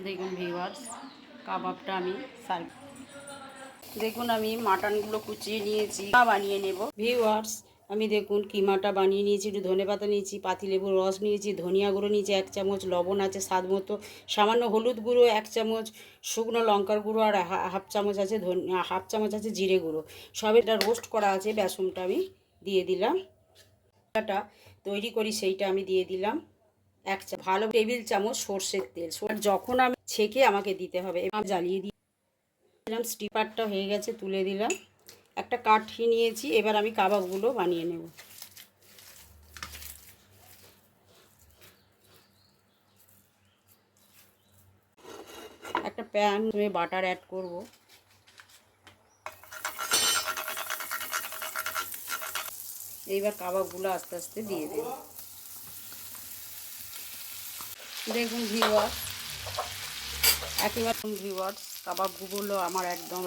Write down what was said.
দেখুন ভিউয়ার্স, কাবাবটা আমি সার্ভ। দেখুন আমি মাটনগুলো কুচিয়ে নিয়েছি, বানিয়ে নেব ভিউয়ার্স। আমি দেখুন কিমাটা বানিয়ে নিয়েছি, একটু ধনেপাতা নিয়েছি, পাতিলেবুর রস নিয়েছি, ধনিয়া গুঁড়ো নিয়েছি 1 চামচ, লবণ আছে স্বাদ মতো, সামান্য হলুদ গুঁড়ো 1 চামচ, শুকনো লঙ্কার গুঁড়ো আর হাফ চামচ আছে হাফ চামচ আছে জিরে গুঁড়ো। সব এটা রোস্ট করা আছে। বেসনটা আমি দিয়ে দিলাম, এটা তৈরি করি সেইটা আমি দিয়ে দিলাম 1 ভালো টেবিল চামচ সর্ষের তেল। যখন আমি ছেঁকে আমাকে দিতে হবে, আমি জ্বালিয়ে দিলাম। স্টিপারটা হয়ে গেছে, তুলে দিলাম। একটা কাঠি নিয়েছি, এবার আমি কাবাবগুলো বানিয়ে নেব। একটা প্যান বাটার অ্যাড করব। এইবার কাবাবগুলো আস্তে আস্তে দিয়ে দেব। দেখুন ভিউয়ার্স, একেবারে ভিউয়ার্স কাবাবগুলো আমার একদম